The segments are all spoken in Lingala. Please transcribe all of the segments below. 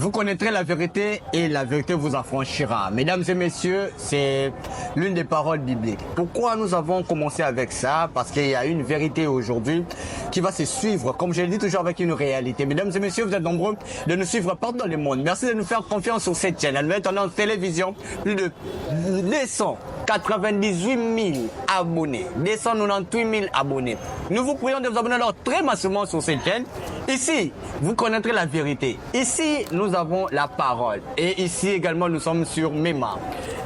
Vous connaîtrez la vérité et la vérité vous affranchira. Mesdames et messieurs, c'est l'une des paroles bibliques. Pourquoi nous avons commencé avec ça? Parce qu'il y a une vérité aujourd'hui qui va se suivre, comme je le dis toujours, avec une réalité. Mesdames et messieurs, vous êtes nombreux de nous suivre partout dans le monde. Merci de nous faire confiance sur cette chaîne. Nous êtes en télévision, plus de 298 000 abonnés, 298 000 abonnés. Nous vous prions de vous abonner alors très massivement sur cette chaîne. Ici, vous connaîtrez la vérité. Ici, nous avons la parole. Et ici également, nous sommes sur MEMA,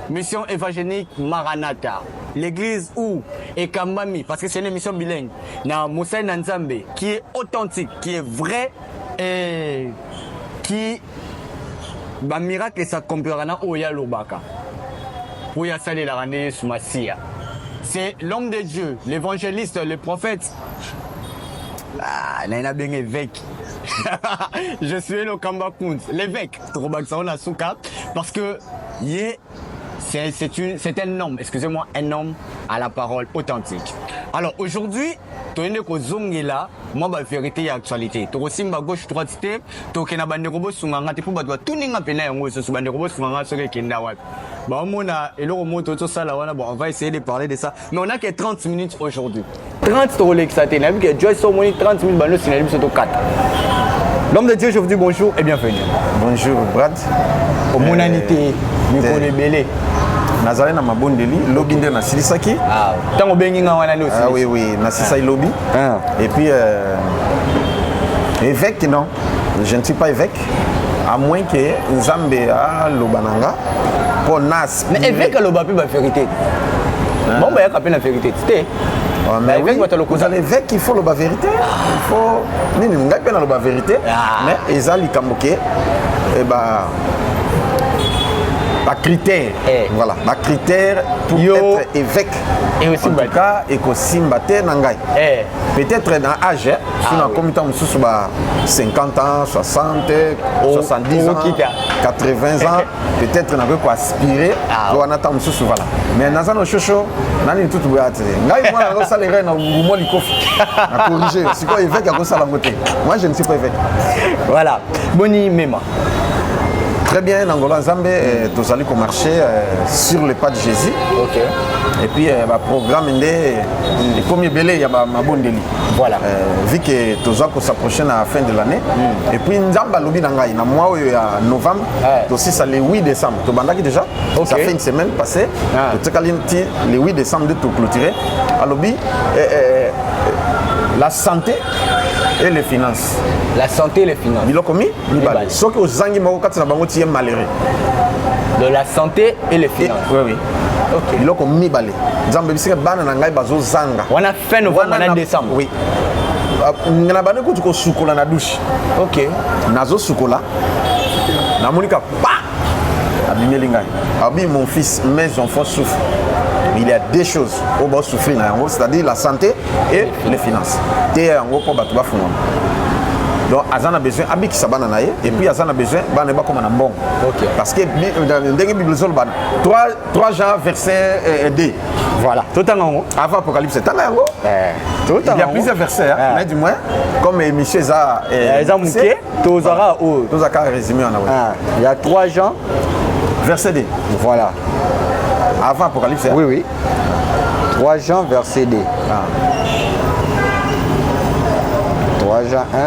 Mission évangélique Maranatha. L'église où Ekambami, parce que c'est une émission bilingue, na Moussa Nzambe, qui est authentique, qui est vrai et qui, bah, miracle s'accomplira na Oya Lobaka. Pour y aller la randonnée sous Massia. C'est l'homme de Dieu, l'évangéliste, le prophète. Ah, il y a bien évêque. Je suis le Kamba Kunz, l'évêque. Parce que c'est un homme, excusez-moi, un homme à la parole authentique. Alors aujourd'hui, tu es là, moi la vérité et actualité. Tu aussi ma gauche droite, tu es na bande robot sunganga, tu peux tout ninga pena yango ce bande robot sunganga sur kenda wat. Bah on a et le remonte tout ça là, bon on va essayer de parler de ça, mais on a que 30 minutes aujourd'hui. 30 Rolex ça t'es nabi que Joyce Somoni 30 000 balles sur nabi sur 4. L'homme de Dieu, je vous dis bonjour et bienvenue. Bonjour Brad. Au monanité, micro belé. Nazaré na mabondeli, lobby na silisaki. Ah, tant au bengi nga wana aussi. Ah oui oui, na sisai lobby. Et puis évêque non, je ne suis pas évêque à moins que Nzambe a lobananga pour nas. Mais évêque a lobapi ba vérité. Bon bah y a la vérité, c'était. Mais oui, vous avez évêque il faut la vérité. Il faut ni ngai pe na la vérité. Mais ezali kamboke et bah par critère, voilà, par critère pour être évêque. Et aussi, en tout cas, et que Simbate Nangai. Peut-être dans l'âge, si on a commis 50 ans, 60, 70 ans, 80 ans, peut-être on peut aspirer à attendre voilà. Mais dans un chocho, on a tout le moi, je ne suis pas évêque. Voilà. Boni Mema. Très bien, Nangola Nzambe, nous allons marcher sur les pas de Jésus. Ok. Et puis, le programme est le premier belé, il y a ma bonne délit. Voilà. Vu que nous allons s'approcher à la fin de l'année. Et puis, Nzamba Lobi Nangai, dans mois en novembre, aussi c'est le 8 décembre. Tu as déjà, ça fait une semaine passée. Tu as le 8 décembre de tout clôturer. À Lobi, la santé et les finances. La santé et les finances. Sauf que aux Anguimaux, quand tu es malheureux. De la santé et les finances. Oui, oui. Ok. Il a mis balé. On a fait novembre en décembre. Oui. On a bané ko sukola na douche. Ok. Nazo sukola. Na monika pa. Abimeli ngai. Abi mon fils, mes enfants souffrent. Il y a deux choses au bas souffrir, c'est-à-dire la santé et les finances. Donc, Azan a besoin de sabana et puis Azan a besoin de comme un bon. Parce que dans la Bible, 3 Jean verset 2. Voilà. Tout en haut. Avant Apocalypse, il y a plusieurs versets, mais du moins, comme Michel Zah est résumé en haut. Il y a 3 Jean verset 2. Voilà. Avant Apocalypse. Oui, oui. 3 Jean, verset 2. 3 Jean 1.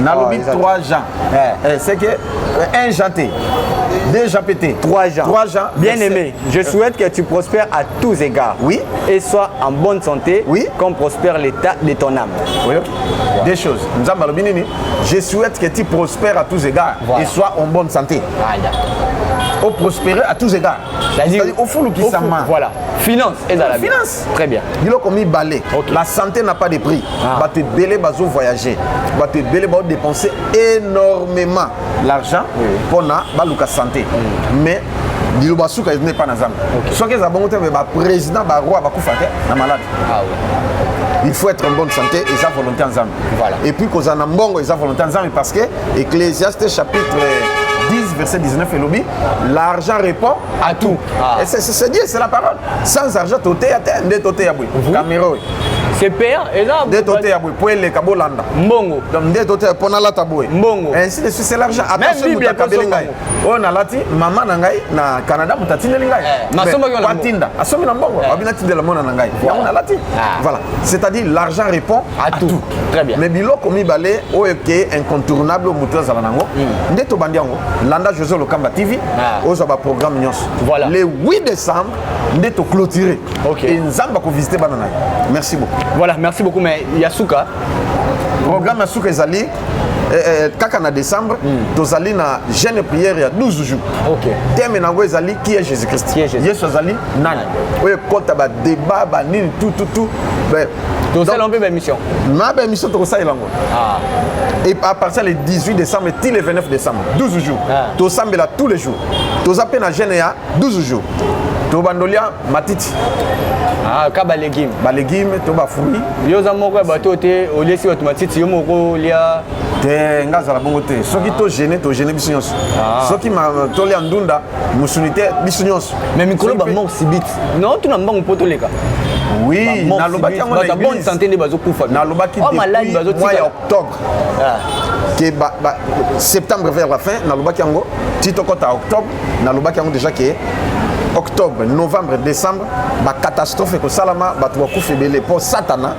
Nalobi 3 Jean. C'est que 1 Jean T. 2 Jean PT. 3 Jean. 3 Jean. Bien aimé, je souhaite que tu prospères à tous égards. Oui. Et sois en bonne santé. Oui. Comme prospère l'état de ton âme. Oui. Deux choses. Je souhaite que tu prospères à tous égards. Et sois en bonne santé. Au prospérer à tous égards. C'est-à-dire au fond qui s'en main. Voilà. Finance et dans la finance. Très bien. Il a commis balai. La santé n'a pas de prix. Va te belé bazo voyager. Va te belé bazo dépenser énormément l'argent pour na baluka santé. Mais il n'est pas dans l'âme. Soit que le président ba roi ba kufate na malade. Il faut être en bonne santé et ça volonté en zam. Voilà. Et puis qu'on a mbongo et ça volonté en zam parce que Ecclésiaste chapitre 10 verset 19 et lobby, l'argent répond à tout. Et c'est Dieu, c'est la parole. Sans argent, toté à terre, toté à bout. C'est payant. Et là, Dès que tu as pour les Kabolanda. Mbongo. Donc dès que tu as pour la taboué. Mbongo. Ainsi de suite, c'est l'argent. Attention, Bible est Kabelingai. On a lati, maman nangai, na Canada, mutatine lingai. Na somme qui on a. Patinda. Asomi na mbongo. Abinati de la mona nangai. Ya on a lati. Voilà. C'est-à-dire l'argent répond à tout. Très bien. Mais bilo komi balé, oeke incontournable au mutuas à la nango. Dès que bandiango, Landa José Lokamba TV, aux aba programme nyos. Voilà. Le 8 décembre, dès que clôturer. Ok. Et Nzamba ko visiter banana. Merci beaucoup. Voilà, merci beaucoup. Mais Yasuka. Programme Yasuka Ezali. Kaka na décembre, tozali na jeûne prière il y a 12 jours. OK. Thème na go ezali qui est Jésus-Christ. Qui est Jésus? Yesu ezali nani? Oye kota ba débat ba nini tout. Ben tozali un peu ba mission. Ma ba mission to ça elango. Ah. Et à partir du 18 décembre et le 29 décembre, 12 jours. To sambela tous les jours. To zape na jeûne ya 12 jours. To bandolia matiti. Ah, ka ba légumes. Ba légumes, to ba fruits. Yo za moko ba to te au lieu si automatique yo moko lia te ngazala bongo te soki to gêner biso nyonso soki ma tolia ndunda musunité biso nyonso mais mikolo ba mort sibit non tu na mbango poto leka oui na lobaki yango na bonne santé ne bazo kufa na lobaki depuis mois ya octobre que septembre vers la fin na lobaki yango titokota octobre na lobaki yango déjà que octobre, novembre, décembre, ba catastrophe ko salama ba tuwa kufebele pour satana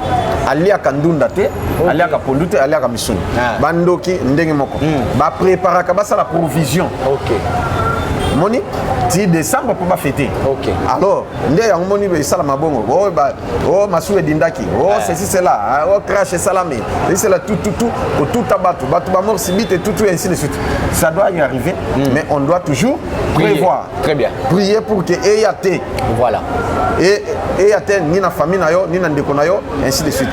alia kandunda te alia ka pondute alia ka misuni bandoki ndenge moko ba prépara ka ba la provision. OK. Moni ti décembre pour ba fêter. OK. Alors ndé ya moni be sala mabongo oh masu edindaki ceci c'est là crash salami c'est là tout abatu batu ba mort sibite tout ainsi de suite. Ça doit y arriver mais on doit toujours prévoir. Très bien. Prier pour que EAT. Voilà. Et EAT ni na famille na yo ni na ndeko na yo ainsi de suite.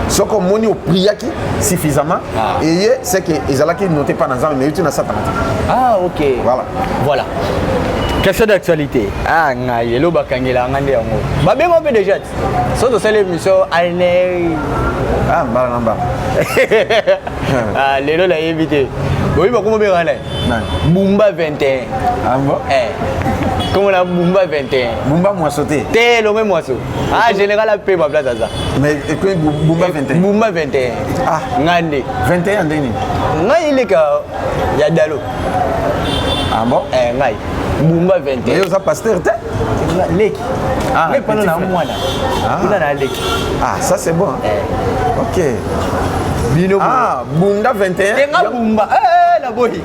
Ce qu'on moni au priaki suffisamment et c'est que ezalaki noté pas dans un mais tu na satana. Ah OK. Voilà. Question d'actualité. Ah ngai elo bakangela ngande yango. Ba bengo pe déjà. So to sale mission alne mbala. Ah lelo la invité. Oui, bah comment bien Bumba 21. Ah bon? Comment la Bumba 21? Bumba moi sauté. T'es le même moisseau. Ah, général a payé ma place à ça. Mais quoi Bumba 21? Bumba 21. Ah, Ngande. 21 ndeni. Ngai il est ka ya dalo. Ah bon? Ngai. Bumba 21. Mais vous avez pasteur t'es? Leki. Ah, mais pendant la mois là. On a Leki. Ah, ça c'est bon. OK. Bino. Ah, Bunda 21. Tenga Bumba. La boy.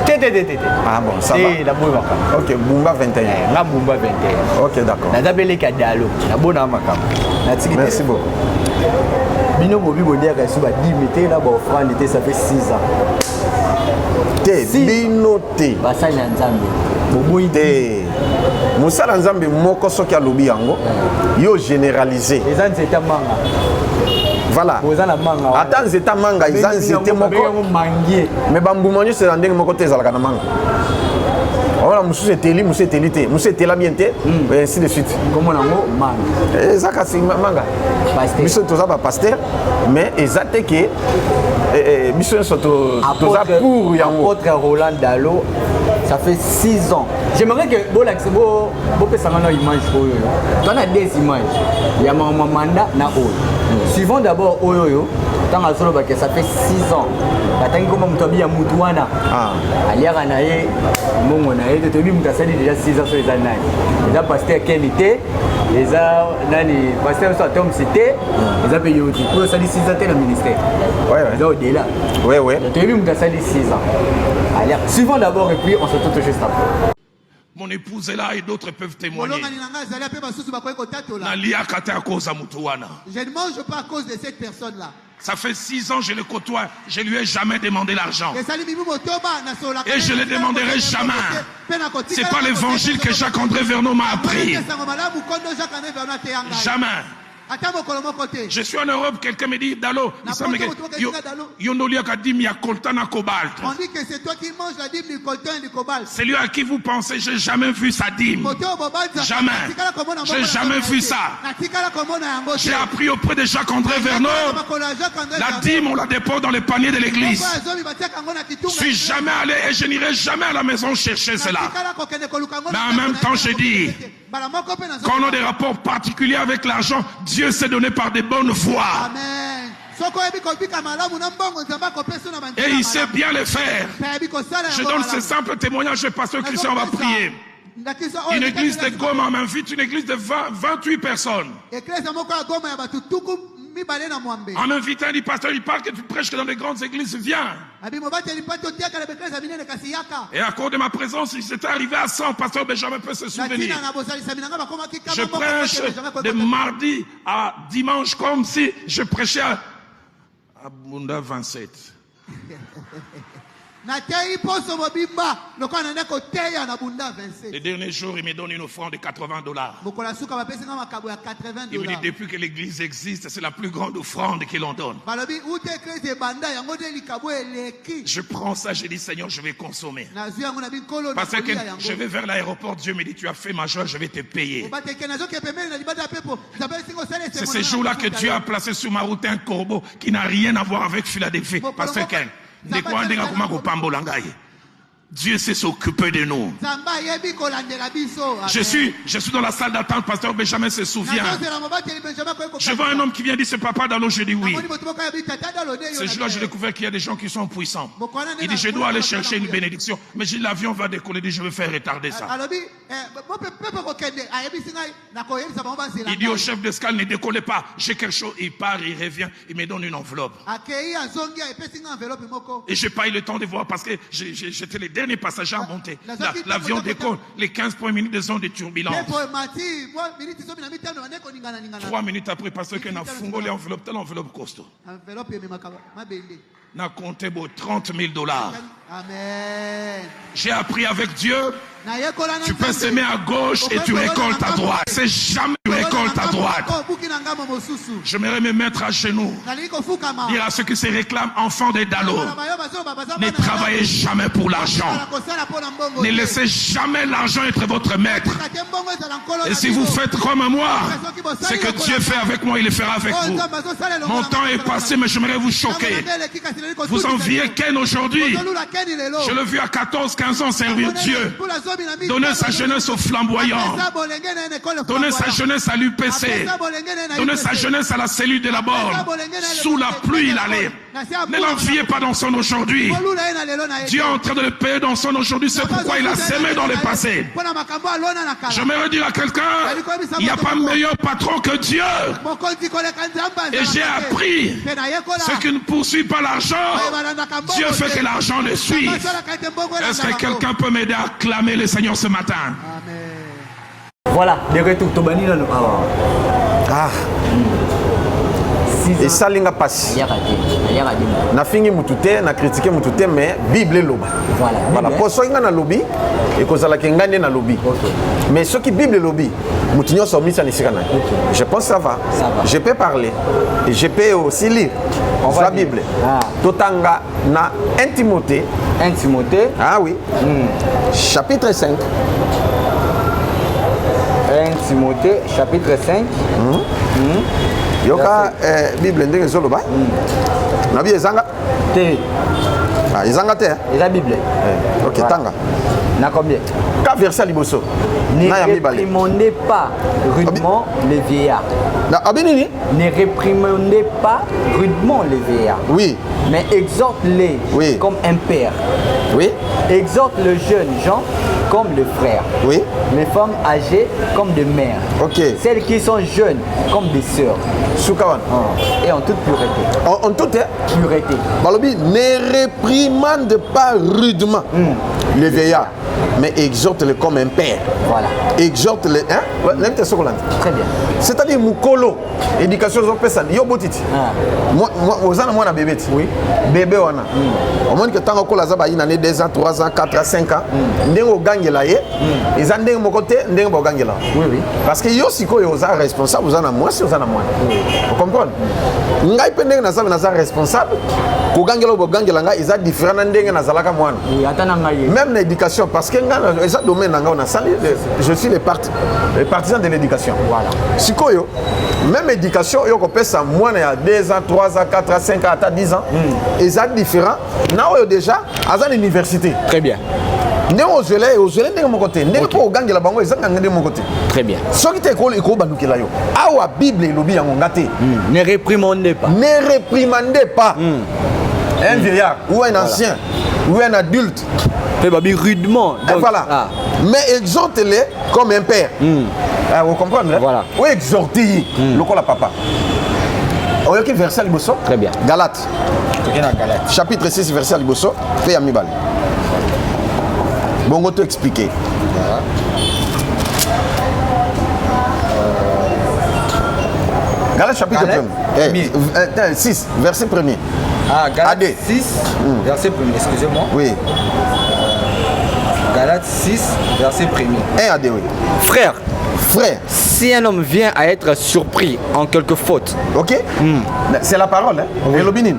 Tété. Ah bon, ça va. La boy makam. OK, Bumba 21. Na Bumba 21. OK, d'accord. Na zabele ka dalo. Na bona makam. Merci beaucoup. Bino bobi bondia ka suba 10 meter na ba offrande était ça fait 6 ans. Bino te. Basali ya Nzambe. Boboyi te. Musala Nzambe moko soki alobi yango. Yo généraliser. Les ans c'était manga. Voilà. Attends, c'est manga, ils ont zété moko. Mais bamboumanyo c'est dans ndenge moko te zalaka na manga. Voilà, musu eteli te, musu etela bien te, et ainsi de suite. Comment nango manga. Ezaka si manga. Biso toza ba pasteur, mais ezate que biso soto toza pour yango. Apôtre Roland Dalo, ça fait 6 ans. J'aimerais que bo l'accebo bo pesanga na image oyo. Tu as des images. Il y a mon mandat na oyo. Suivons d'abord oyo. Tant à solo que ça fait 6 ans. Batangi comme mutobi ya mutuana. Aliaka na ye mongo na ye te bi mutasali déjà 6 ans sur les années. Les pasteur qualité, les nani pasteur so Tom cité, les payé aussi pour ça 6 ans dans le ministère. Ouais. Là au-delà. Ouais. Tu bi mutasali 6 ans. Allez, suivons d'abord et puis on se retrouve juste après. Mon épouse est là et d'autres peuvent témoigner. Je ne mange pas à cause de cette personne-là. Ça fait 6 ans que je le côtoie, je ne lui ai jamais demandé l'argent. Et je ne le demanderai jamais. Ce n'est pas l'évangile que Jacques-André Vernon m'a appris. Jamais. Je suis en Europe, quelqu'un me dit Dalo, on dit que c'est toi qui manges la dîme du coltan et du cobalt. C'est lui à qui vous pensez, j'ai jamais vu sa dîme. Jamais. J'ai jamais vu ça. J'ai appris auprès de Jacques-André Vernon. La dîme, on la dépose dans les paniers de l'église. Je suis jamais allé et je n'irai jamais à la maison chercher cela. Mais en même temps, je dis, Quand on a des rapports particuliers avec l'argent, Dieu s'est donné par des bonnes voies. Amen. Et il sait bien le faire. Je donne ce simple témoignage, pasteur Christian, on va prier. Une église de Goma m'invite, une église de 28 personnes. En m'invitant, il dit, pasteur, il parle que tu prêches que dans les grandes églises, viens. Et à cause de ma présence, il s'était arrivé à 100, pasteur Benjamin peut se souvenir. Je prêche de mardi à dimanche comme si je prêchais à Bunda 27. Les derniers jours, il me donne une offrande de $80. Il me dit, depuis que l'église existe, c'est la plus grande offrande que l'on donne. Je prends ça, je dis, Seigneur, je vais consommer. Parce que je vais vers l'aéroport, Dieu me dit, tu as fait ma joie, je vais te payer. C'est ce jour-là que Dieu a placé sur ma route un corbeau qui n'a rien à voir avec Philadelphie. Parce que Dieu sait s'occuper de nous. Je suis dans la salle d'attente, pasteur Benjamin se souvient. Je vois un homme qui vient dire, c'est papa dans l'eau, je dis oui. Ce jour-là, j'ai découvert qu'il y a des gens qui sont puissants. Il dit, je dois aller chercher une bénédiction, mais l'avion va décoller, il dit, je vais faire retarder ça. Il dit au chef d'escale, ne décollez pas, j'ai quelque chose, il part, il revient, il me donne une enveloppe. Et j'ai pas eu le temps de voir parce que j'étais les derniers passagers à monter. L'avion décolle, les 15 premières minutes de zone de turbulence. 3 minutes après, parce qu'on a fongolé l'enveloppe, telle enveloppe costaud. On a compté $30 000. Amen. J'ai appris avec Dieu. Tu peux s'aimer à gauche et tu récoltes à droite. C'est jamais tu récoltes à droite. J'aimerais me mettre à genoux. Dire à ceux qui se réclament enfants des Dalo. Ne travaillez jamais pour l'argent. Ne laissez jamais l'argent être votre maître. Et si vous faites comme moi, ce que Dieu fait avec moi, il le fera avec vous. Mon temps est passé, mais j'aimerais vous choquer. Vous enviez Ken aujourd'hui. Je l'ai vu à 14-15 ans servir Dieu. Donner sa jeunesse aux flamboyants. Donner sa jeunesse à l'UPC. Donner sa jeunesse à la cellule de la borne. Sous la pluie, il allait. Ne l'enviez pas dans son aujourd'hui. Dieu est en train de le payer dans son aujourd'hui. C'est pourquoi il a sémé dans le passé. J'aimerais dire à quelqu'un, il n'y a pas meilleur patron que Dieu. Et j'ai appris, ceux qui ne poursuivent pas l'argent, Dieu fait que l'argent le suive. Est-ce que quelqu'un peut m'aider à clamer le Seigneur ce matin? Amen. Voilà, de retour. Et ça, l'inga passe. Na fingi mutute, na critiquer mutute, mais Bible loba. Voilà. Pour ça, inga na lobby et cause la kengane na lobby. Mais ce qui Bible lobby, mutinyo so misa nisikana. Je pense que ça va. Je peux parler et je peux aussi lire la Bible. Totanga na 1 Timothée. 1 Timothée. Ah oui. Chapitre 5. 1 Timothée, chapitre 5. Yoka Bible ndenge zoloba. Nabi ezanga T. Ah, ezanga te. La Bible. OK, tanga. Na combien? Ka verset liboso. Ne réprimandez pas rudement les vieillards. Na abinini? Ne réprimandez pas rudement les vieillards. Oui. Mais exhorte-les comme un père. Oui. Exhorte le jeune Jean comme le frère. Oui. Les femmes âgées comme des mères. OK. Celles qui sont jeunes comme des sœurs. Soukawan. Et en toute pureté. En toute pureté. Balobi, ne réprimande pas rudement les vieillards, mais exhorte-les comme un père. Voilà. Exhorte-les. Hein? Très bien. C'est-à-dire, Moukolo, éducation aux personnes. Yo botiti. Moi, moi, bébé. Oui. Bébé, on a. Au moins que tant que la zaba, il y a 2 ans, 3 ans, 4 ans, 5 ans. Ndengo gangela ye. Ils ont des côté, ndengo gangela. Oui, oui. Parce que yo, si vous êtes responsable, vous en avez moins, si vous en avez moins. Vous comprenez? Ngai pendeng na zaba responsable. Ko gangela bo gangela nga, ils ont différents ndengo na zalaka mwana. Oui, attends ngai. Même l'éducation, parce que ça domaine nga on a sali. Je suis les partisans de l'éducation. Voilà. Sikoyo, même éducation, yo ko pesa mwana ya 2 ans, 3 ans, 4 ans, 5 ans, à 10 ans. Ils sont différents. Now déjà, à l'université. Très bien. ndenge ozwele ndenge moko te ndenge mpo ogangela bango ezanga ndenge moko te. Très bien. Soki te ekobalukela yo awa bible elobi yango nga te. Ne réprimandez pas. Ne réprimandez pas un vieillard ou un ancien ou un adulte. Fais babi rudement. Donc, voilà. Mais exhortez-les comme un père. Vous comprenez? Voilà. Ou exhortez le la papa. Vous voyez verset liboso? Très bien. Galates. Chapitre 6 verset liboso. Fais amibal. Bon, on va expliquer. Galates chapitre 6 verset 1er. Ah, Galates 6 verset 1er, excusez-moi. Oui. Galates 6 verset 1er. 1 à 2, oui. Frère, Si un homme vient à être surpris en quelque faute, ok, c'est la parole, hein? Oui.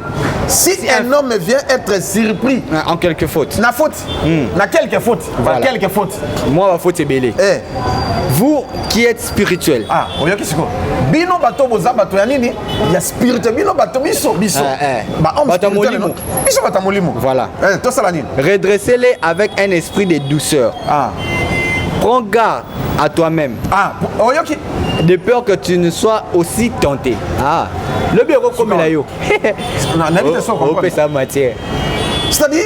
Si un homme vient être surpris en quelque faute, na faute, na quelque faute, voilà. Quelque faute. Moi, ma faute est belle. Vous qui êtes spirituel. Ah, oyoki siko. Bino bato boza bato ya nini? Ya spirituel. Bino bato biso. Ba homme spirituel. Biso bato molimo. Voilà. To sala nini? Redressez-les avec un esprit de douceur. Ah. Prends garde à toi-même. Ah, oyoki. De peur que tu ne sois aussi tenté. Ah. Le bureau comme il a yo. C'est-à-dire,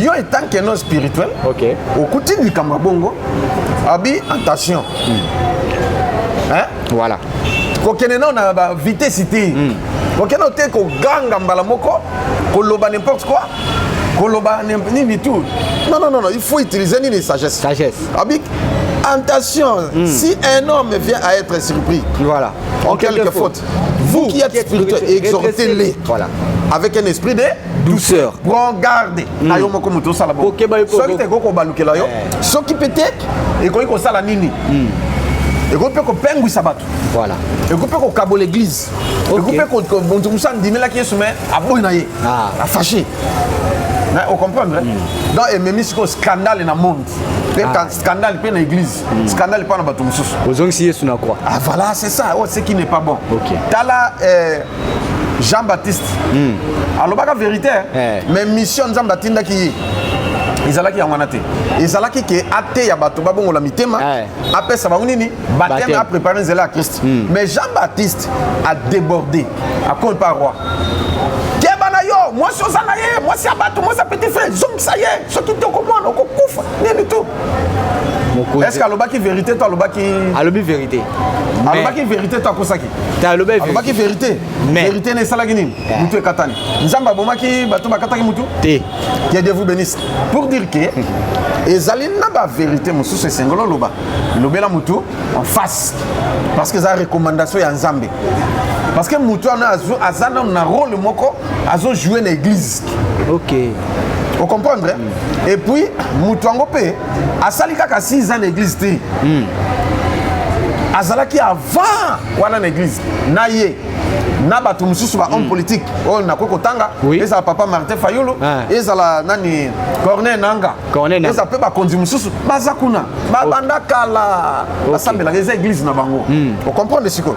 yo étant qu'un homme spirituel, ok. Au côté du Kamabongo, abi attention. Hein? Voilà. Quand on a vitesse, quand on a ko ganga mbalamoko, ko loba n'importe quoi, ko loba ni tout. Non, il faut utiliser une sagesse. Sagesse. Abi attention, si un homme vient à être surpris, voilà, en quelque faute, vous qui êtes spirituel, exhortez-les. Voilà. Avec un esprit de douceur. Prends garde. Ayo moko muto sala bo. Soki te ko balukela yo. Soki peut-être et ko sala nini. Et ko pe ko pengwisa bato. Voilà. Et ko pe ko kabo l'église. Et ko pe ko bontu musa ndimela ki yesu mais aboy na ye. A fâché. On comprend, hein? Donc, il y a un scandale dans le monde. Scandale dans l'église. Scandale dans le monde. Aux hommes, si vous quoi? Ah, voilà, c'est ça. Oh, c'est qui n'est pas bon. Ok. T'as là Jean-Baptiste. Alors, pas la vérité, mais mission de Jean-Baptiste qui est. Izalaki ya mwana te. Izalaki ke ate ya bato babongo la mitema. Après ça va nini? Baptême a préparé zela à Christ. Mais Jean-Baptiste a débordé à cause par roi. Moi, je suis moi, c'est abattu, moi, c'est petit frère, zoom, ça y est, ce qui te commande, on couvre, rien du tout. Est-ce qu'à l'obaki vérité, toi, l'obaki. À l'obaki vérité. À l'obaki vérité, toi, Kosaki. T'as l'obaki vérité. Vérité n'est salagini. Moutou et Katani. Nzamba Bomaki, Batou Bakataki Moutou. T. Que Dieu vous bénisse. Pour dire que, et Zaline n'a pas vérité, mon sous c'est singolo loba. Lobela Moutou, en face. Parce que ça recommandation est en Zambie. Parce que Moutou a un rôle à jouer dans l'église. Ok. Vous comprenez? Et puis, Moutou a a sali kaka 6 ans l'église. Azalaki avant l'église. Naye. Nabatu mususu ba homme politique. Oh na koko tanga. Eza papa Martin Fayulu. Eza la nani Corneille Nanga. Eza pe ba konzi mususu. Bazakuna. Babanda kala. Basambela eza église na bango. Vous comprenez ce que?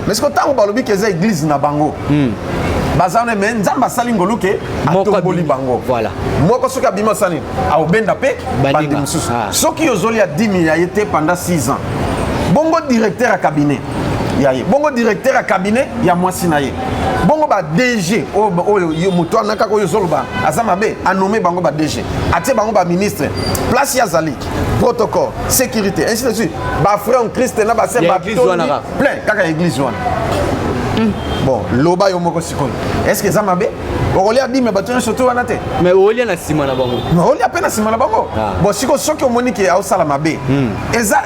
Mais ce que tango balobi que eza église na bango. Bazane men nzamba sali ngoluke atoboli bango. Voilà. Moko soka bima sani. A obenda pe bandi mususu. Soki yozoli a 10 000 a été pendant 6 ans. Bongo directeur à cabinet. Bongo directeur à cabinet, il y a moi sinaye. Bongo ba DG, yo muto naka ko yozoloba, azamabe a nommé bango ba DG. Atie bango ba ministre. Place yazali, protocole, sécurité, ainsi de suite. Ba frère en Christ na ba se ba plein kaka église wana. Bon, loba yo moko sikoyo. Est-ce que zamabe Oroli a dit mais bato surtout wana te. Mais Oroli na sima na bango. Mais Oroli a peine sima na bango. Bon, siko soki o moni ke a osala mabe. Eza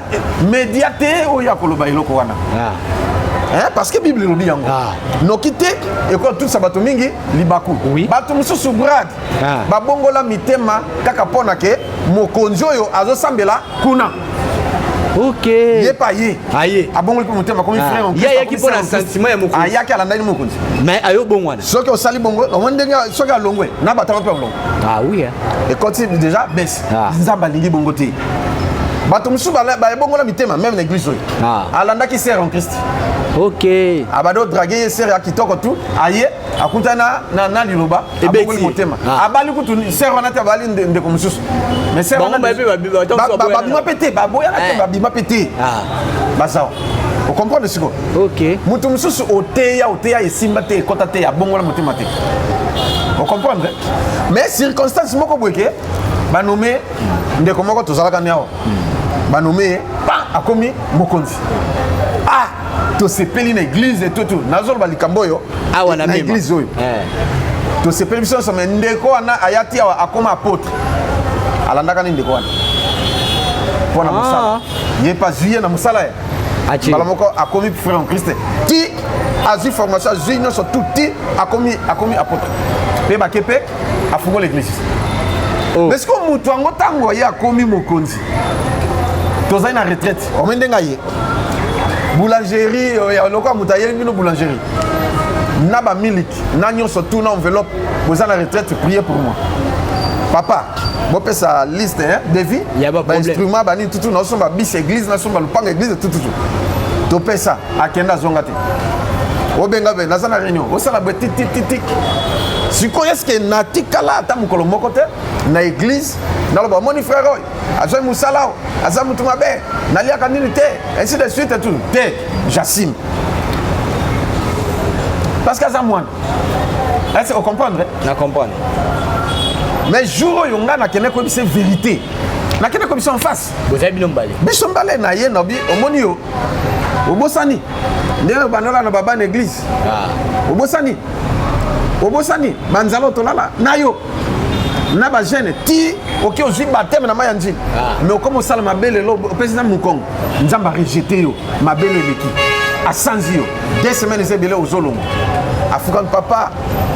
médiaté o ya koloba iloko wana. Hein? Parce que la Bible nous dit nokite et quand tout ça bato mingi libaku. Bato mususu brad. Ba bongola mitema kaka pona ke mokonzi oyo azosambela kuna. Ok. Yé pas yé. Aye. Abongoli pour mitema comme frère en Christ. Y'a qui pona sentiment ya mokonzi. Aya ki alanda ni mokonzi. Mais ayo bongwana. Soki osali bongo, on ndenga soki alongwe na batama pe longo. Ah oui hein. Et quand il déjà baisse. Nzamba lingi bongo te. bato mosusu bayebongola mitema même na église oyo alandaki sere en Christ. Ok. Abado draguer sere ya kitoko tu aye akutana na liloba abongoli motema abali kutu sere wana te abali ndeko mosusu mais sere wana babima pété baboya na te babima pété basawa o comprendre siko. Ok. Mutu mosusu oteya esimba te ekota te abongola motema te o comprendre mais circonstance moko boyeke banome ndeko moko tozalaka ni awa banome akomi mokonzi tosepeli na église et tout nazoloba likambo oyo na église oyo tosepeli biso nyonso me ndeko wana ayati awa akoma apôtre alandaka nini ndeko wana mpo na mosala ye pa juye na mosala ye mbala moko akomi frère en Christ ti azwi formation azwi nyonso tout ti akomi apôtre mpe bake mpe afungo l'église. Mais ce que mutu yango ntango ye akomi mokonzi tozali na retraite ome ndenge aye boulangerie lokola moto ayeli bino boulangerie na bamiliki na nyonso tout na enveloppe boza na retraite priez pour moi papa bopesa liste de vie bainstrument banini tutu nasomba bis église nasomba lupanga église tututu topesa akenda azonga te obenga be naza na réunion osala boye titititik sikoyo eske natikala ata mokolo moko te na église naloba moni frère oyo azwi mosala oyo aza motu mabe naliaka nini te ainsi de suite et tout te j'assume parce que aza mwana est-ce que comprendre na comprendre mais jour oyo nga nakende koyebisa vérité nakende koyebisa en face bozali bino mbale biso mbale na ye nobi omoni yo obosani ndenge bandola na baba na église obosani banzala otolala na yo na bagene ti oki ozwi bateme na mai ya njili mais okomi osala mabe lelo opesi na mokongo nzambe arejete yo mabele eleki asanzi yo 2 semaines eza ebele ozolongo afukami papa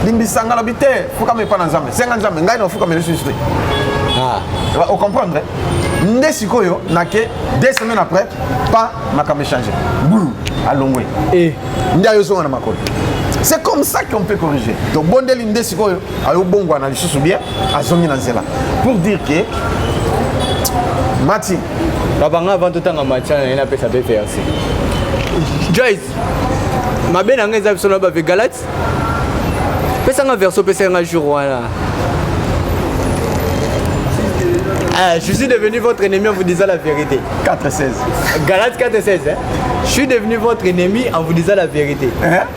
limbisanga lobi te fukami epa na nzambe senga nzambe ngai na ofukami lisusu te ocomprendre nde sikoyo nake 2 semaines après pas makambo échangé boum alongwe nde ayozonga na makolo. C'est comme ça qu'on peut corriger. Donc, bon délire de ce qu'on a eu bon goût sous bien, à zongi dans cela. Pour dire que, Mati, papa avant tout temps en matin, il a pas sa faire. Joyce, ma belle anglaise a besoin de Galate. Pesa un verso, pesa un jour voilà. Je suis devenu votre ennemi en vous disant la vérité. 4-16. Galates 4-16. Je suis devenu votre ennemi en vous disant la vérité.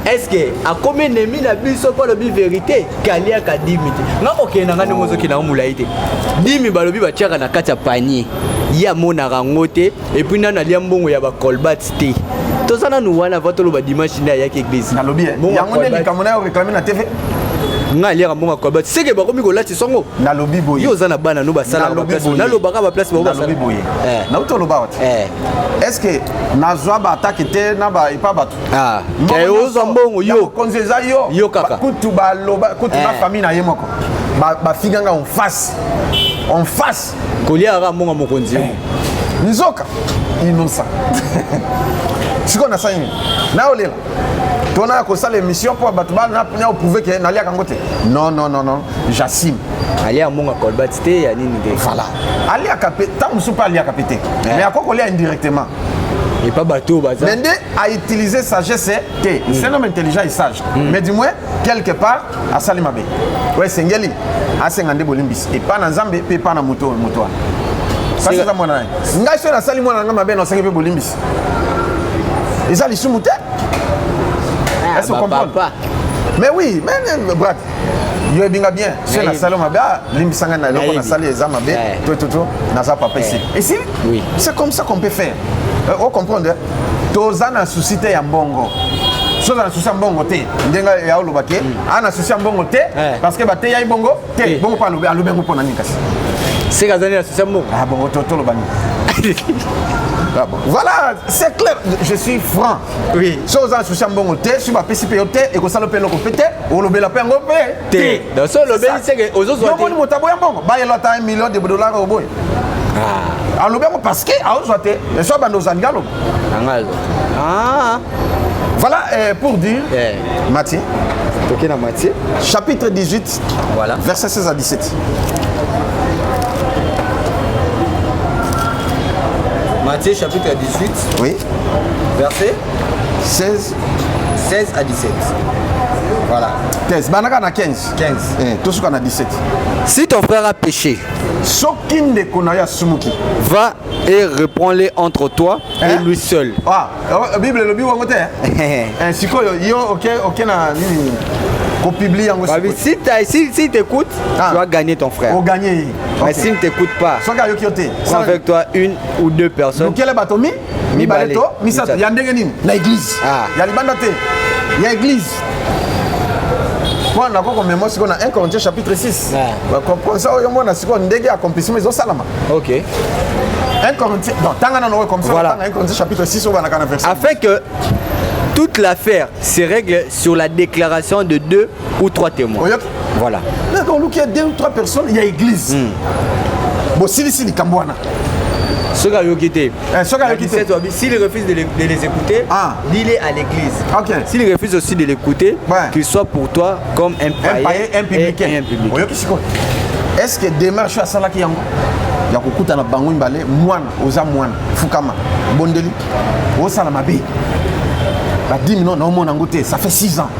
Est-ce que, à combien d'ennemis la Bible soit pas la vérité? Kalia ka 10 minutes. Non, ok, n'a pas de mozo qui n'a pas moulaïté. 10 minutes, balobi ba tchaka na kata panier. Ya mona rangote et puis na liambongo ya ba kolbat té. Tout ça nous wana votre lo ba dimanche na ya église. Na lobi. Ya ngone likamona réclamer na TV. Nga aliaka mbonga kwa bati seke bakomi kolati songo na lobi boye yo za na bana no basala ba place na lobaka ba place ba lobi boye na uto loba wat est-ce que nazwa ba attaque te na ba ipa batu ke ozo mbongo yo konzeza yo kaka kutu ba loba kutu na famille na yemoko ba figanga en face kolia ra mbonga mokonzi nzoka innocent siko na saini na olela tona ko sala émission pour batba na prouver que na liaka ngote non j'assume alia monga kolbat te ya nini de voilà alia kapé tant sou pas alia kapité mais akoko lia indirectement et pas bateau baza Mende a utilisé sagesse te c'est un homme intelligent et sage mais du moins quelque part a sali mabe ouais sengeli a sengande bolimbis et pas na nzambe pe pas na moto parce que ça mona ngai so na sali mona nga mabe na sengi pe bolimbis ezali sumuté. Est-ce que vous comprenez? Mais oui, mais brad, il est bien. C'est la salle mabia, l'imbisanga na loko na salle examen bé, tout, na za papa ici. Ici, oui. C'est comme ça qu'on peut faire. Vous comprenez? Toza na suscité ya mbongo. Chose na souci mbongo te. Ndenga ya olobake, ana souci mbongo te parce que ba te ya mbongo te. Bongo pa lobe alobengo pona nikasi. C'est gazani na souci mbongo. Ah bongo to lobani. Voilà, c'est clair, je suis franc. Oui. Chose en souci mbongo te, sur ma PCP te et que ça le pelo ko pété, ou le bela pengo te. Donc ça le bela c'est que aux autres non, on motabo ya mbongo, ba yelo ta $1 million au boy. Ah, le bengo parce que a ozote, les so bando zangalo. Angalo. Ah. Voilà pour dire Matthieu. OK na Matthieu, chapitre 18. Voilà. Versets 16 à 17. Matthieu chapitre 18, Oui. verset 16. 16 à 17. Voilà. 15. Banaka na 15. 15. Tout ce qu'on a 17. Si ton frère a péché, Soki ndeko na ya sumuki. va et reprends-les entre toi et lui seul. Ah, Bible le bible wangote. Sikoyo yo OK na nini ko publier yango Babi, sikoyo. si t'écoute, Ah. tu vas gagner ton frère. O gagner. Mais s'il ne t'écoute pas, Soka yo kiote. prends avec toi une ou deux personnes. Quel est batomi? Mi baleto, mi sato ya ndenge nini? Na église. Ah. Ya libanda te. Ya église. Kwa na koko mémoire siko na 1 Corinthiens chapitre 6. Ba comprendre ça yo mona siko ndenge accomplissement zo salama. Ok. 1 Corinthiens. Non, tanga na no comme ça, Voilà. tanga 1 Corinthiens chapitre 6 au banaka na verset. Afin que toute l'affaire se règle sur la déclaration de 2 ou 3 témoins. Oyoki. Voilà. D'accord, il y a 2 ou 3 personnes, il y a église. Bon, si Kambouana. Ceux qui ont quitté. S'il refuse de les écouter, Ah. dis-les à l'église. Ok. S'il refuse aussi de l'écouter, Ouais. qu'il soit pour toi comme un païen, Un publicain. et un public. Oyoki siko. Est-ce que démarche à salaki yango? Ya kokuta na bango mbale mwana oza mwana fukama bondeli osala mabe. Ba 10 minutes na omona ngote, ça fait 6 ans.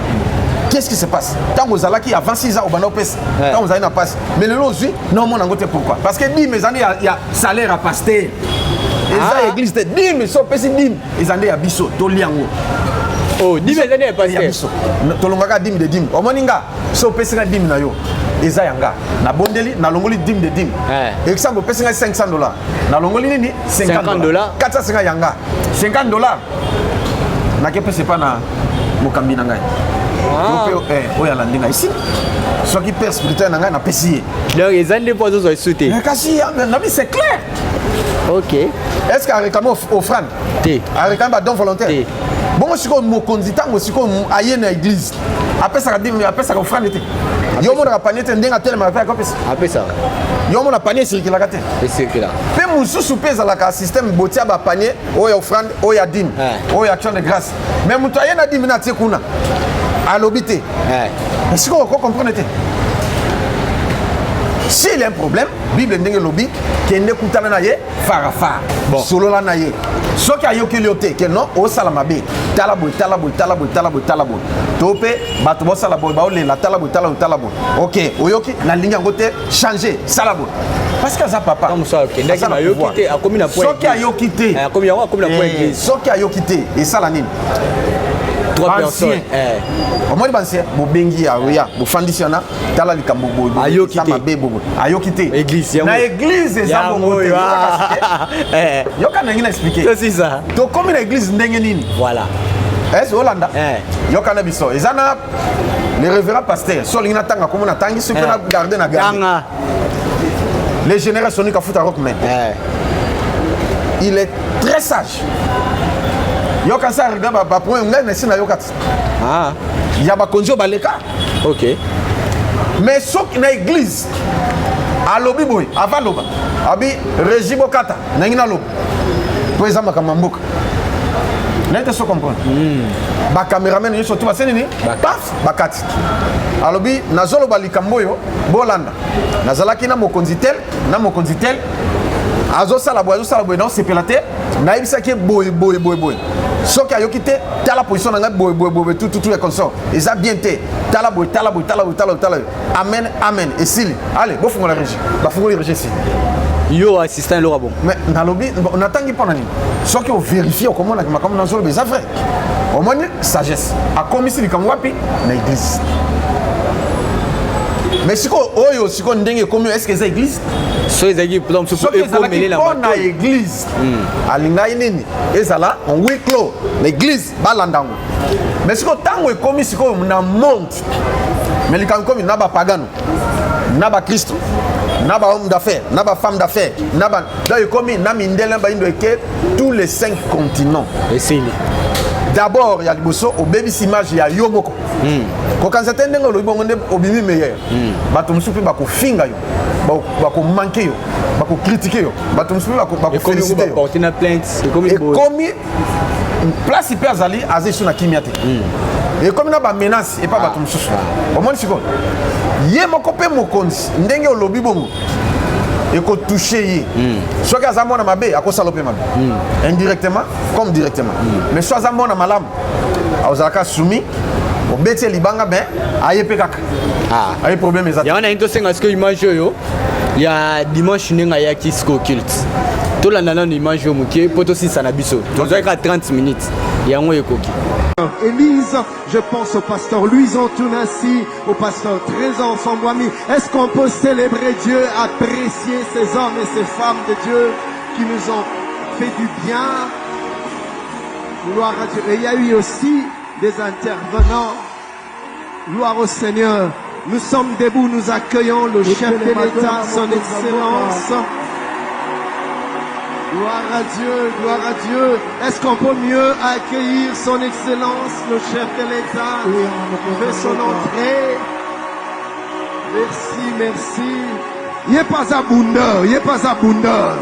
Qu'est-ce qui se passe? Tant que Zalaki avant 6 ans au bano pes, tant que Zalina passe. Mais le lozi, non mon angote pourquoi? Parce que 10 mes années il y a salaire à pasteur. Et ça église de 10 mais so pesi 10. Ils années à biso to liango. Oh, 10 000 années Il y a biso. To longa 10 de 10. O moninga so pesi na 10 na yo. Eza yanga na bondeli na longoli 10 de 10. Exemple pesi na $500. Na longoli nini? $50. 450 yanga. $50. Na ke pesi pas na mokambi na ngai. Oya landinga ici. Soit qui perd spirituel na ngai na pesi. Donc les années pour eux sont sautés. Mais kasi c'est clair. Ok. Est-ce qu'à réclamer offrande? T. À réclamer don volontaire. T. Bon moi siko mokonzi tango siko aye na église. Après ça dit après ça offrande té. Yo mo na panier té ndenga tellement avec kopesi. Après ça. Yo mo na panier circula kate. Et c'est que là. Pe mususu pesa la ka système botia ba panier oya offrande oya dîme. Oya action de grâce. Mais muto aye na dîme na tie kuna. À l'obité. Mais si on comprend, s'il y a un problème, Bible dit que lobby, qui n'est pas naye, farafa, solo la naye. Ce qui a eu que l'yoté, que non, au salamabe, talabo. Topé, batbo salabo, baole la talabo. Ok, oyoki, la ligne en côté, changer, salabo. Parce que ça papa. Comme ça, ok. D'accord, mais yoki, à combien de points? Ce qui a eu quitté, à combien de points? Ce qui a eu quitté, et ça la nime. 3 personnes. Au moins, c'est bon bengi à Ria, bon fanditiona, tala likambo bobo. Ayo quitté. Ayo quitté. Église. Na église ça bon. Yo kana ngina expliquer. C'est ça. To comme une église ndenge nini? Voilà. Est-ce Hollanda? Yo kana biso. Ezana le révérend pasteur, so lingina tanga comme na tangi ce que na garder na garder. Les générations ni ka futa rock mais. Il est très sage. Yo quand ça regarde ba point ngai na sina yo kat. Ah. Ya ba konjo baleka. OK. Mais sok na église. A lobi boy, avant loba. Abi rejibo kata, na ngina loba. Pour ezama kamamboka. Nete so comprendre. Ba cameraman yo surtout ba senini? Paf, ba kati. Alobi nazolo ba likamboyo bolanda. Nazalaki na mokonzitel, azo sala boy non c'est pelate. Na ibisa ke boy. Ce qui a eu quitté, t'as la position dans le tout les consorts. Et ça bien été. T'as la boue. Amen. Et si, allez, bon, faut qu'on la régie. Bah, faut qu'on la régie ici. Yo, assistant, le bon. Mais dans le lobby, on attend qu'il parle. Ce qui on vérifie, comment on a comme dans le affaires. Au moins, sagesse. À commissaire du Kamwapi, dans l'église. Mais si on dengue comme est-ce que c'est l'église? So ezaki pour exemple so que la on a église alinga inini ezala on huis clos l'église balandango mais siko tango ekomi siko na monde mais likan komi na ba pagano na ba Christ na ba homme d'affaires na ba femme d'affaires na ba da ekomi na mindele ba indo eke tous les 5 continents et c'est d'abord il y a liboso au baby image ya yomoko ko quand c'était ndengo lo bongo nde obimi meilleur bato musupi ba ko finga yo ba ko manquer yo ba ko critiquer yo bato musupi ba ko féliciter yo porter na plainte et comme place hyper azali azé sur na kimiate et comme na ba menace et pas bato mususu au moins siko ye moko pe mokonzi ndenge olobi bongo et qu'on touche soit que azamona mabe à saloper mabe indirectement comme directement mais soit azamona malam azaka soumis au bete libanga ben ayepe kaka aye problème exact ya wana into senga ce que image yo ya dimanche ninga ya Kisco culte tout la nana image yo mukie poto si sana biso donc 30 minutes ya ngo ekoki. Élise, je pense au pasteur Louison Tounassi, au pasteur Trésor Sambouami. Est-ce qu'on peut célébrer Dieu, apprécier ces hommes et ces femmes de Dieu qui nous ont fait du bien? Gloire à Dieu. Et il y a eu aussi des intervenants. Gloire au Seigneur. Nous sommes debout, nous accueillons le chef de l'État, son Excellence. Gloire à Dieu, gloire à Dieu. Est-ce qu'on peut mieux accueillir son Excellence, le chef de l'État? Fait son entrée. Merci, merci. Il n'est pas à Bunda, il n'est pas à Bunda.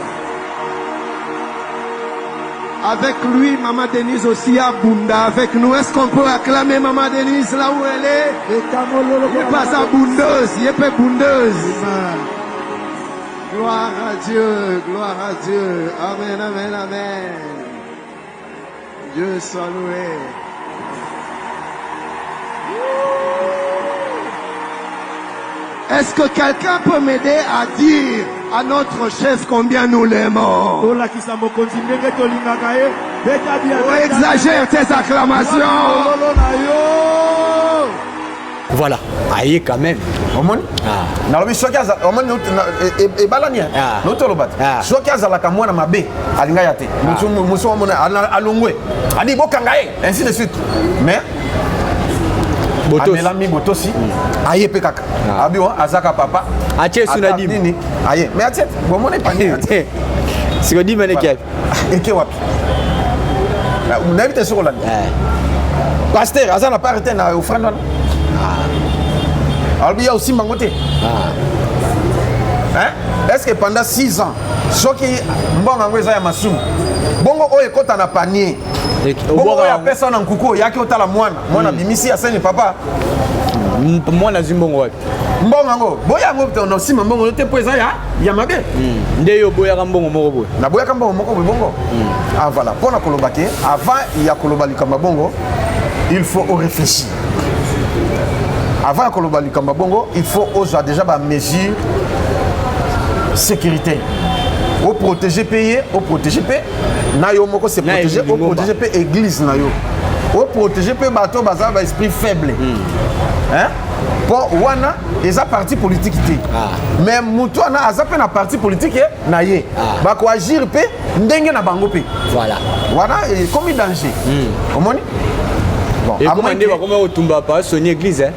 Avec lui, Maman Denise aussi à Bunda avec nous. Est-ce qu'on peut acclamer Maman Denise là où elle est? Il n'est pas à Bundeuse, il n'est pas Bundeuse. Gloire à Dieu, gloire à Dieu. Amen, amen, amen. Dieu soit loué. Est-ce que quelqu'un peut m'aider à dire à notre chef combien nous l'aimons? Exagère tes acclamations. Voilà, aïe quand même. Omoni? Nalobi soki aza omoni e balania. Noto lobat. Soki aza la kamwana mabe alinga yate. Muso omona alongwe. Adi bokanga e ainsi de suite. Mais Amelami Botosi aye pe kaka. Abi wa azaka papa. Atie sunadi nini? Aye. Mais atie bomone pani. Siko di mene kia. Eke wapi? On a évité sur Hollande. Pasteur, Azan n'a pas arrêté na offrande. Alors il y a aussi Mangote. Hein? Est-ce que pendant 6 ans, ceux qui mbonga ngweza ya masumu, bongo oye kota na panier. Bongo ya personne en kuko, yaki otala mwana bimisi ya sene papa. Mwana zimbongo wapi? Mbonga ngo, boya ngo to sima mbongo te poeza ya mabe. Ndeyo boya ka mbongo moko boy. Na boya ka mbongo moko bongo. Ah voilà, pona kolobake, avant il y a kolobali kama bongo, il faut réfléchir. Avant kolobali kama bongo, il faut déjà ba mesure sécurité. Au protéger payer, au protéger payer. Na yo moko se protéger, au protéger payer église na yo. Au protéger payer bateau bazar ba esprit faible. Hein? Pour wana eza parti politique té. Mais mutu na azape na parti politique na ye. Ba ko agir pe ndenge na bango pe. Voilà. Voilà comme danger. Omoni? Bon, et comment on va comment otumba pas son église hein?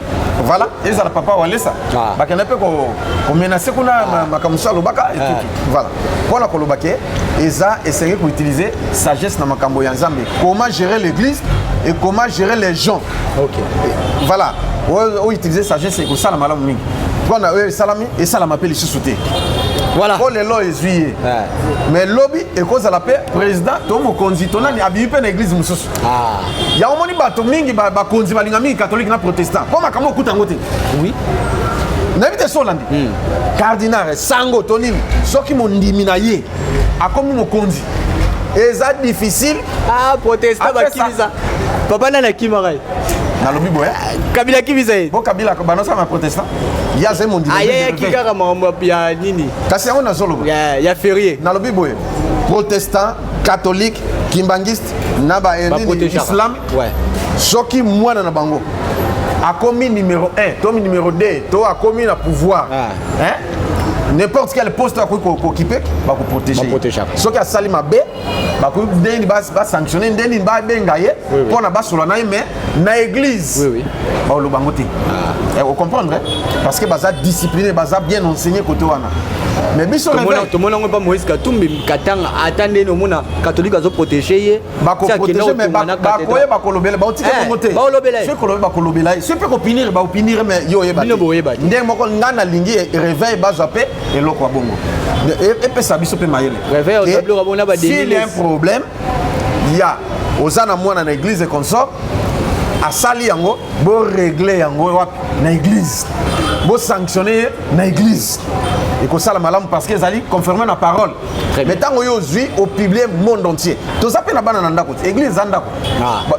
Voilà, ils ont le papa Walesa. Parce qu'on a peu qu'on menace qu'on a makamusa lobaka et tout. Voilà. Pour la kolobake, ils ont essayé d'utiliser sagesse dans makambo yanzambe. Comment gérer l'église et comment gérer les gens. OK. Voilà. On utiliser sagesse et qu'on ça la malam mingi. Quand on a salami et ça la m'appelle ici sauter. Voilà. Pour les lois essuyer. Mais lobby et cause à la paix président tomo konzi tona ni abi pe na église mususu. Ya omoni bato mingi ba konzi balinga mingi catholique na protestant. Comment kamo kuta ngote? Oui. N'habite Solandi. Cardinal sango tonini soki mondimi na ye akomi mokonzi. Eza difficile. Protestant bakimiza. Papa na kimarai. Na lobi boye. Kabila kimisa. Bo Kabila ko banosa ma protestant. Ya ze mondimi. Aya kikaka mambo ya nini? Kasi yango na zolo. Ya férié. Na lobi boye. Protestant, catholique, kimbangiste, naba islam. Ouais. Soki mwana na bango. A commis numéro 1, Tommy numéro 2, to a commis na pouvoir. Hein? N'importe quel poste qu'on occuper, va vous protéger. Ce qui a sali ma bé, va vous sanctionner, va bengaye pour na bas mais na église. Oui. Ba lo bangote. Vous comprenez? Parce que baza discipliné, baza bien enseigné côté wana. Mais biso tout le monde pas Moïse Katumbi katanga attendez no mona catholique azo protéger ba ko protéger mais ba koye ba ko lobela ba otike bangote. Ba lobela. Ce ko ba ko lobela. Ce peut ko punir ba punir mais yo yeba. Ndeng moko ngana lingi réveil ba jappé et loko wa bongo. Et pe sabiso pe mayele. Réveil au tableau rabona ba déni. S'il y a un problème, il y a ozana mwana na église et consort a sali yango bo régler yango na église. Bo sanctionner na église. et que ça la malam parce qu'ils allaient confirmer la parole. Mais tant qu'on y a au public monde entier. Tout ça peut la banane ndako. Église ndako.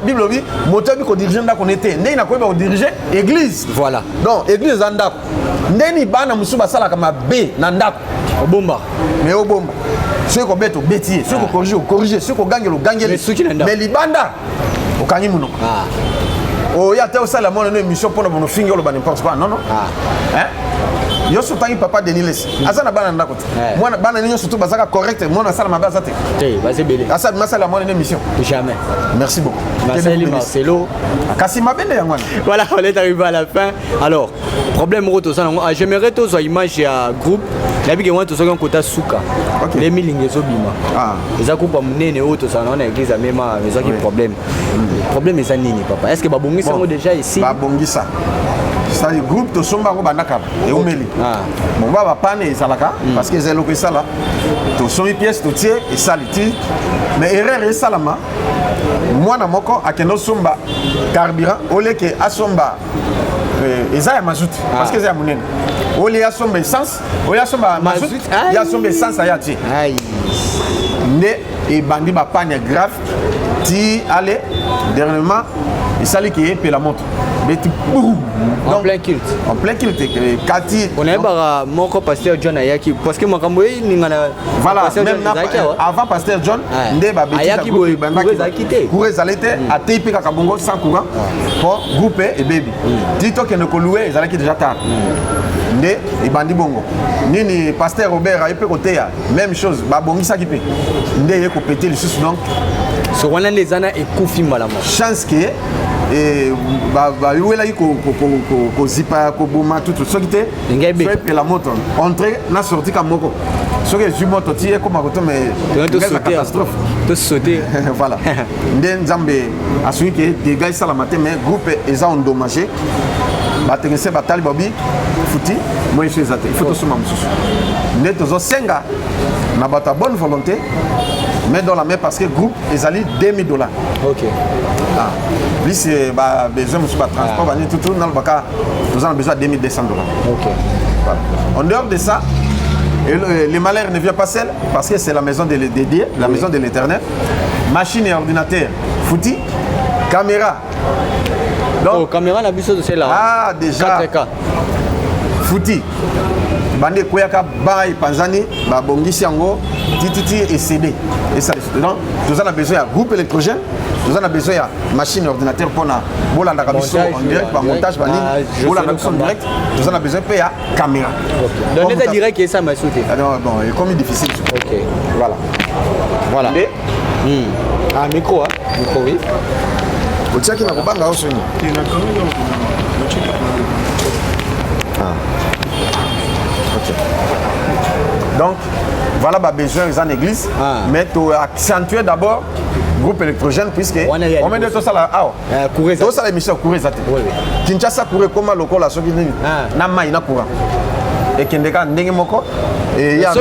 Bible dit moteur bi ko diriger ndako n'était. Né na ko ba diriger église. Voilà. Donc église ndako. Ndeni bana musuba sala kama B na ndako. Obomba. Mais obomba. Ceux qui beto bêtier, ceux qui corriger, ceux qui gagnent mais libanda au kangi muno. Oh ya te osala mon émission pour nous finir le ban n'importe quoi. Non non. Hein? Yo sotangi papa Deniles. Azana bana ndako. Moi bana ninyo surtout bazaka correct, moi na sala mabaza te. Bah c'est belé. Asa masala mon émission. Jamais. Merci beaucoup. Marcelo. Kasi mabende ya ngwana. Voilà, on est arrivé à la fin. Alors, problème roto ça j'aimerais tous une image à groupe. La bique moi tous ceux qui ont côté souka. Les milling les obima. Ah. Les coupe à munene auto ça on a église à même mais ça qui problème. Problème est ça nini papa. Est-ce que babongi sont déjà ici? Babongi ça. C'est le groupe to somba ko banaka et omeli. Mon baba pané salaka parce que c'est le que ça là. To somi pièce to tie et saliti. Mais erreur et salama. Moi na moko akeno somba carburant ole ke asomba eza ya mazout parce que c'est munene. Ole ya somba essence, ole ya somba mazout, ya somba essence ya ti. Aïe. Ne et bandi ba panne grave ti allez dernièrement il sali qui est la montre. En plein culte. En plein culte. Kati. On est bara mon pasteur John Ayaki parce que mon camboy n'ingana. Voilà. Même avant pasteur John, ndeba beti. Ayaki boy courez à quitter. Courez à l'été à TP Kakabongo sans courant pour grouper et baby. Tito que ne coloué ils allaient déjà tard. Ndé et bandi bongo. Nini pasteur Robert a épé côté ya même chose. Babongi ça qui peut. Ndé yé ko péter le sous donc. Sur one les ana et koufi malama. Chance que et bah là ko zipa ko boma tout ce qui était fait la moto entrer na sorti comme moko ce que je moto ti comme makoto mais catastrophe de sauter voilà nden zambe a celui que des gars ça la matin mais groupe est endommagé ba tenese batali bobi futi moi je suis athée il faut tout suma mususu nden tozo senga na bata bonne volonté mais dans la main parce que groupe ils allaient $2000. OK. Ah. Plus besoin de transport, tout nous avons besoin de $2200. OK. Voilà. En dehors de ça, les malheurs ne viennent pas seul parce que c'est la maison de Dieu, la maison de l'Éternel. Machine et ordinateur, fouti, caméra. Donc, caméra, la bise de celle-là. Ah, déjà. 4K. Fouti. Bande Koyaka, Baï, Panzani, Bongisi Ango, Titi et CD. Et ça, donc, nous avons besoin d'un groupe électrogène, nous avons besoin d'une machine ordinateur pour la en direct, par montage, pour la en direct, nous avons besoin de caméra. Donc, on direct que ça m'a sauté. Bon, c'est comme difficile. Ok. Voilà. Voilà. Ah, micro, hein? Micro, oui. Vous savez qu'il n'y a pas de house. Ok. Donc, voilà le besoin en église, mais tu accentuer d'abord le groupe électrogène puisque on met de tout ça là. Tout ça l'émission courir ça. Kinshasa courir comment le col a sauvé na mai na courant. Et Kendeka ndenge moko et il y a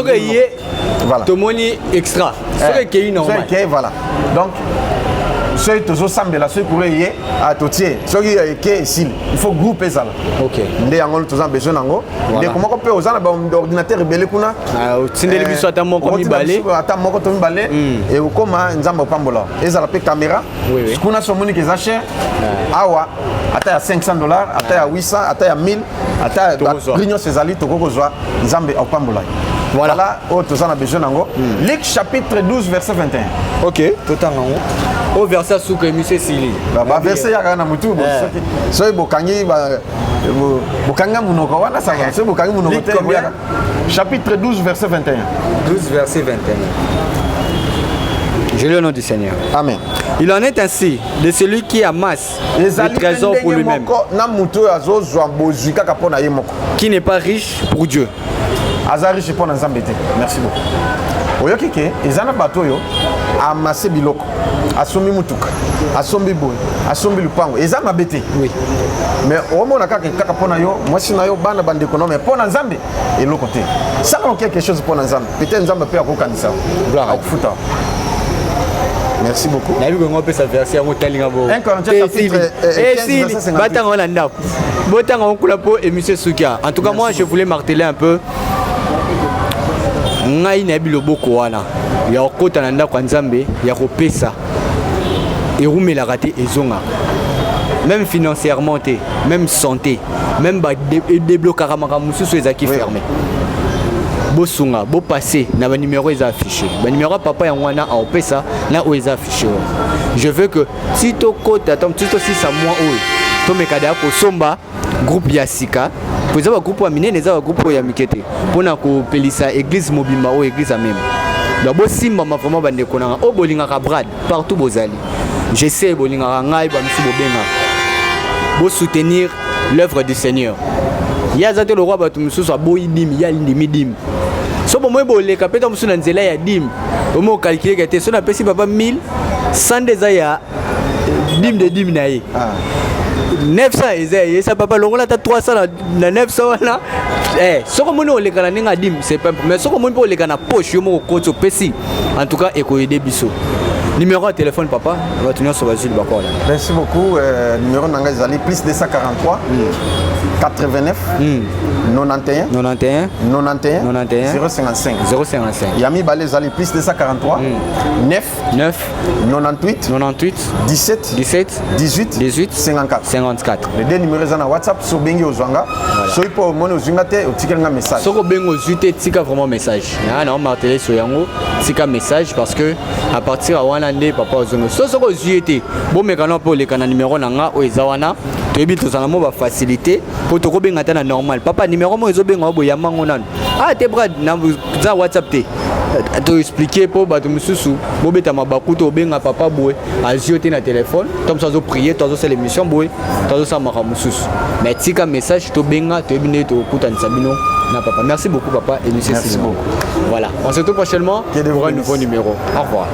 voilà. Tomoni extra. Ce qui est normal. Voilà. Donc ceux qui sont ensemble là, ceux qui courir à totier, ceux qui est ici, il faut grouper ça. OK. Ndé angol tous en besoin nango. Ndé comment on peut aux ordinateur rebelle kuna. Tindeli biso ata moko mi balé. Ata moko to mi balé et au comment nzamba pambola. Et ça la pe caméra. Kuna so moni que ça cher. Awa ata ya $500, ata ya 800, ata ya 1000, ata brignon Césali to kokozwa nzambe au pambola. Voilà, oh tous en besoin nango. Luc chapitre 12 verset 21. OK, tout en haut. Au verset sous que monsieur Sili. Ba verset ya kana mutu bo. So bokangi bokanga munoko wana ça va. So bokangi munoko te. Chapitre 12 verset 21. 12 verset 21. Je le nom du Seigneur. Amen. Il en est ainsi de celui qui amasse le trésor pour lui-même, qui n'est pas riche pour Dieu. Merci beaucoup. Oyoki ke ezana bato yo amasse biloko asombi mutuka asombi boy asombi lupango ezana bete oui mais au mona kaka pona yo mwasi na yo bana bande économie pona nzambe eloko te ça on quelque chose pona nzambe peut-être nzambe peut akokanisa gloire à futa. Merci beaucoup. Na bigo ngope sa version motalinga bo. 1 Corinthiens chapitre 15 verset 50. Batanga na ndako. Botanga okula po et monsieur Soukia. En tout cas moi je voulais marteler un peu ngai na biloboko wana ya okota na ndako nzambe ya kopesa erumelaka te ezonga même financièrement te même santé même déblocaka makambo mosusu ezaki fermé bosunga bopase na banuméro eza affiché banuméro papa yango wana aopesa na oyo eza affiché je veux que si tokota si tosisa mwa oyo tomeka da kosomba groupe ya sika po eza bagroupe ya minene eza bagroupe oyo ya mike te mpona kopelisa église mobimba oyo église ya meme donc bosimbama vraiment bandeko nanga oyo bolingaka brad partout bozali je sais bolingaka ngai bamisu bobenga bosoutenir l'œuvre du Seigneur ya za te le roi bato mosusu aboyi dimi ya ndimi dimi so bomoyi boleka mpe ta mosusu na nzela ya dimi omo okalkuleka te so napesi papa 1000 100 eza ya dime de dime na ye 900 eza yesa papa longola ta 300 na 900 wana soko moni oleka na ndenge ya dime c'est pas mais soko moni mpe oleka na poche yo moko koti opesi en tout cas ekoyede biso numéro de téléphone papa va tenir sur Basile Bakola. Merci beaucoup. Numéro Nanga Zali plus 243 89 91 91 91 91 055 055. Yami Balé Zali plus 243 9 98 17 18 54. Les deux numéros sont WhatsApp sur Bengi Ozwanga. Soy pour mon Ozwingate au tikelanga message. Soko Bengi Ozwite tika vraiment message. Na on martelé sur yango tika message parce que à partir à wana nde papa Ozwanga. Soko Ozwite bon mekano pour les kana numéro nanga o ezawana to ebi to sana mo ba facilité pour to ko benga ta na normal. Papa numéro mo ezo benga bo yamango nan. Ah te brad na za WhatsApp te. To expliquer pour bato mususu bo beta mabaku to benga papa boy aziote na téléphone comme ça zo prier to zo c'est l'émission boy to zo sa maka mususu. Mais tika message to benga to ebine to kutanisa bino na papa. Merci beaucoup papa et monsieur. Merci beaucoup. Voilà, on se retrouve prochainement pour un nouveau numéro. Au revoir.